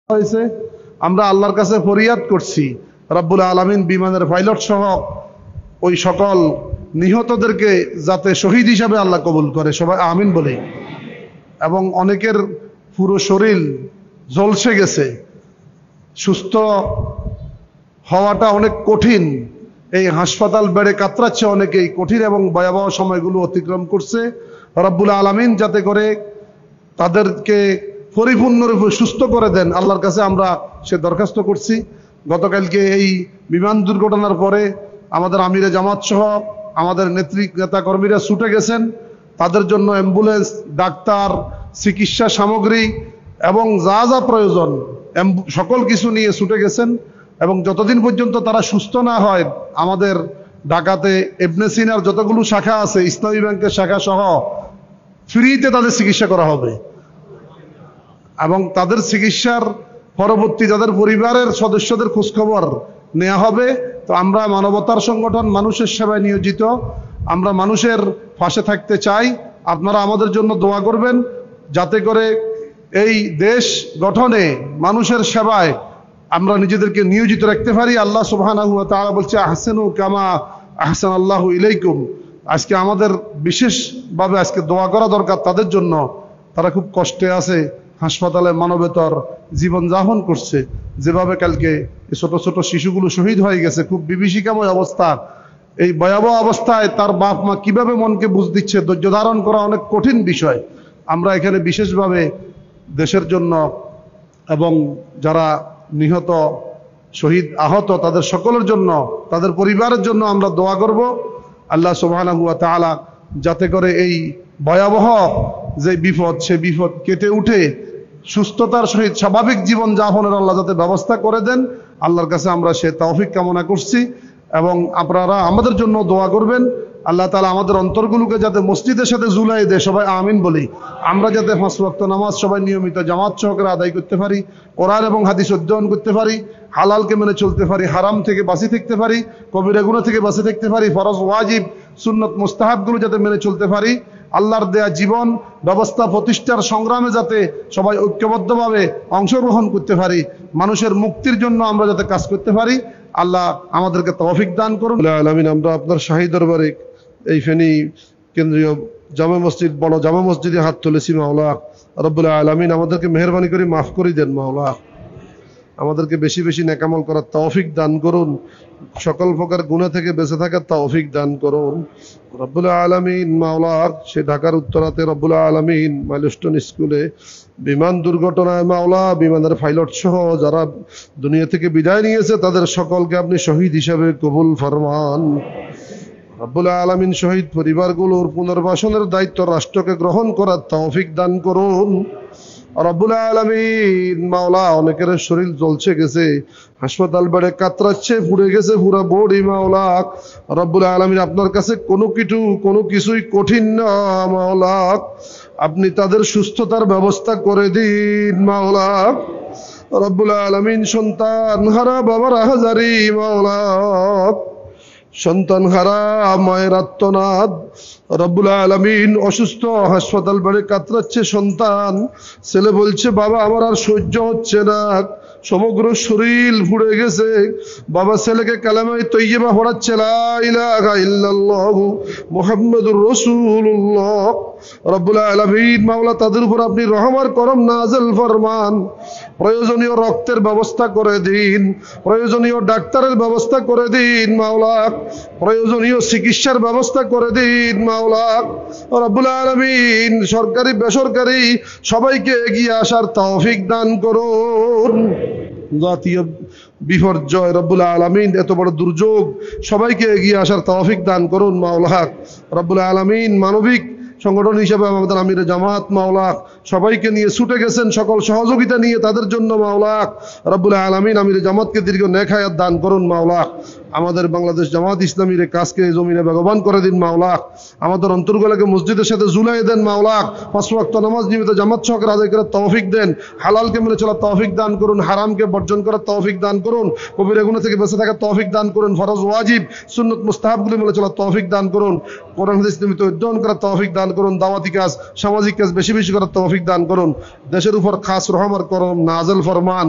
হয়েছে। আমরা আল্লাহর কাছে ফরিয়াদ করছি রব্বুল আলামিন বিমানের পাইলট সহ ওই সকল নিহতদেরকে যাতে শহীদ হিসাবে আল্লাহ কবুল করে, সবাই আমিন বলে। এবং অনেকের পুরো শরীর ঝলসে গেছে, সুস্থ হওয়াটা অনেক কঠিন, এই হাসপাতাল বেড়ে কাতরাচ্ছে অনেকেই, কঠিন এবং ভয়াবহ সময়গুলো অতিক্রম করছে। রব্বুল আলামিন যাতে করে তাদেরকে পরিপূর্ণরূপে সুস্থ করে দেন, আল্লাহর কাছে আমরা সে দরখাস্ত করছি। গতকালকে এই বিমান দুর্ঘটনার পরে আমাদের আমিরে জামাত সহ আমাদের নেতা কর্মীরা ছুটে গেছেন, তাদের জন্য অ্যাম্বুলেন্স, ডাক্তার, চিকিৎসা সামগ্রী এবং যা যা প্রয়োজন সকল কিছু নিয়ে ছুটে গেছেন। এবং যতদিন পর্যন্ত তারা সুস্থ না হয়, আমাদের ঢাকাতে ইবনে সিনার যতগুলো শাখা আছে, ইসলামী ব্যাংকের শাখা সহ ফ্রিতে তাদের চিকিৎসা করা হবে এবং তাদের চিকিৎসার পরবর্তী যাদের পরিবারের সদস্যদের খোঁজখবর নেওয়া হবে। তো আমরা মানবতার সংগঠন, মানুষের সেবায় নিয়োজিত, আমরা মানুষের পাশে থাকতে চাই। আপনারা আমাদের জন্য দোয়া করবেন যাতে করে এই দেশ গঠনে, মানুষের সেবায় আমরা নিজেদেরকে নিয়োজিত রাখতে পারি। আল্লাহ সুবহানাহু ওয়া তাআলা বলছে, আহসিনু কামা আহসানাল্লাহু ইলাইকুম। আজকে আমাদের বিশেষভাবে আজকে দোয়া করা দরকার তাদের জন্য, তারা খুব কষ্টে আছে, হাসপাতালে মানবেতর জীবনযাপন করছে। যেভাবে কালকে ছোট ছোট শিশুগুলো শহীদ হয়ে গেছে, খুব বিভীষিকাময় অবস্থা। এই ভয়াবহ অবস্থায় তার বাপ মা কিভাবে মনকে বুঝ দিচ্ছে, ধৈর্য ধারণ করা অনেক কঠিন বিষয়। আমরা এখানে বিশেষভাবে দেশের জন্য এবং যারা নিহত, শহীদ, আহত তাদের সকলের জন্য, তাদের পরিবারের জন্য আমরা দোয়া করব। আল্লাহ সুবহানাহু ওয়া তাআলা যাতে করে এই ভয়াবহ যে বিপদ, সে বিপদ কেটে উঠে সুস্থতার সহিত স্বাভাবিক জীবন যাপনের আল্লাহ যাতে ব্যবস্থা করে দেন, আল্লাহর কাছে আমরা সে তৌফিক কামনা করছি। এবং আপনারা আমাদের জন্য দোয়া করবেন, আল্লাহ তাআলা আমাদের অন্তরগুলোকে যাতে মসজিদের সাথে ঝুলাই দেয়, সবাই আমিন বলি। আমরা যাতে 5 ওয়াক্ত নামাজ সবাই নিয়মিত জামাত সহকারে আদায় করতে পারি, কোরআন এবং হাদিস অধ্যয়ন করতে পারি, হালালকে মেনে চলতে পারি, হারাম থেকে বাঁচি থাকতে পারি, কবিরা গুনাহ থেকে বাঁচি থাকতে পারি, ফরজ ওয়াজিব সুন্নত মুস্তাহাবগুলো যাতে মেনে চলতে পারি, আল্লাহর দেয়া জীবন ব্যবস্থা প্রতিষ্ঠার সংগ্রামে যাতে সবাই ঐক্যবদ্ধভাবে অংশগ্রহণ করতে পারি, মানুষের মুক্তির জন্য আমরা যাতে কাজ করতে পারি, আল্লাহ আমাদেরকে তৌফিক দান করুন। আলামিন, আমরা আপনার শাহী দরবারে এই ফেনী কেন্দ্রীয় জামে মসজিদ, বড় জামে মসজিদে হাত তুলেছি। মাওলা রব্বুল আলামিন আমাদেরকে মেহেরবানি করে মাফ করে দেন। মাওলা আমাদেরকে বেশি বেশি নেকামল করার তৌফিক দান করুন, সকল প্রকার গুনাহ থেকে বেঁচে থাকার তৌফিক দান করুন রব্বুল আলামিন। মাওলা সে ঢাকার উত্তরাতে রব্বুল আলামিন মাইলস্টোন স্কুলে বিমান দুর্ঘটনায় মাওলা বিমানের পাইলট সহ যারা দুনিয়া থেকে বিদায় নিয়েছে, তাদের সকলকে আপনি শহীদ হিসাবে কবুল ফরমান রব্বুল আলামিন। শহীদ পরিবারগুলোর পুনর্বাসনের দায়িত্ব রাষ্ট্রকে গ্রহণ করার তৌফিক দান করুন রব্বুল আলামিন। মাওলা অনেকের শরীর জ্বলছে গেছে, হাসপাতাল বেড়ে কাতরাচ্ছে, পুড়ে গেছে পুরা বডি। মাওলা রব্বুল আলামিন, আপনার কাছে কোনো কিছুই কঠিন না। মাওলা আপনি তাদের সুস্থতার ব্যবস্থা করে দিন। মাওলা রব্বুল আলামিন, সন্তান হারা বাবার আহাজারি, মাওলা সন্তান হারা মায়ের আত্মনাদ রব্বুল আলামিন, অসুস্থ হাসপাতাল বেড়ে কাতরাচ্ছে সন্তান, ছেলে বলছে বাবা আমার আর সহ্য হচ্ছে না, সমগ্র শরীর পুড়ে গেছে, বাবা ছেলেকে কালেমায়ে তৈয়্যিবা পড়াচ্ছে, লা ইলাহা ইল্লাল্লাহু মুহাম্মাদুর রাসূলুল্লাহ। রব্বুল আলামিন মাওলা তাদের উপর আপনি রহম আর করম নাযিল ফরমান, প্রয়োজনীয় রক্তের ব্যবস্থা করে দিন, প্রয়োজনীয় ডাক্তারের ব্যবস্থা করে দিন মাওলা, প্রয়োজনীয় চিকিৎসার ব্যবস্থা করে দিন মাওলা রব্বুল আলামিন। সরকারি বেসরকারি সবাইকে এগিয়ে আসার তৌফিক দান করুন। জাতীয় বিপর্যয় রব্বুল আলামিন, এত বড় দুর্যোগ, সবাইকে এগিয়ে আসার তৌফিক দান করুন মাওলা রব্বুল আলামিন। মানবিক সংগঠন হিসেবে আমাদের আমিরে জামাত মাওলা সবাইকে নিয়ে ছুটে গেছেন, সকল সহযোগিতা নিয়ে তাদের জন্য মাওলা রব্বুল আলামিন আমিরে জামাতকে দীর্ঘ নেক হায়াত দান করুন মাওলা। আমাদের বাংলাদেশ জামাত ইসলামীর এই কাজকে জমিনে বেগবান করে দিন মাওলা। আমাদের অন্তরগুলোকে মসজিদের সাথে ঝুলাই দেন মাওলা। 5 ওয়াক্ত নামাজ নিয়মিত জামাত সহকারে আদায় করার তৌফিক দেন। হালালকে মেনে চলার তৌফিক দান করুন, হারামকে বর্জন করার তৌফিক দান করুন, কবিরা গুনাহ থেকে বেঁচে থাকার তৌফিক দান করুন, ফরজ ওয়াজিব সুন্নাত মুস্তাহাবগুলো মেনে চলার তৌফিক দান করুন, কোরআন হাদিস নিয়মিত অধ্যয়ন করার তৌফিক দান করুন, দাওয়াতি কাজ সামাজিক কাজ বেশি বেশি করার তৌফিক দান করুন। দেশের উপর খাস রহম আর করম নাযিল ফরমান।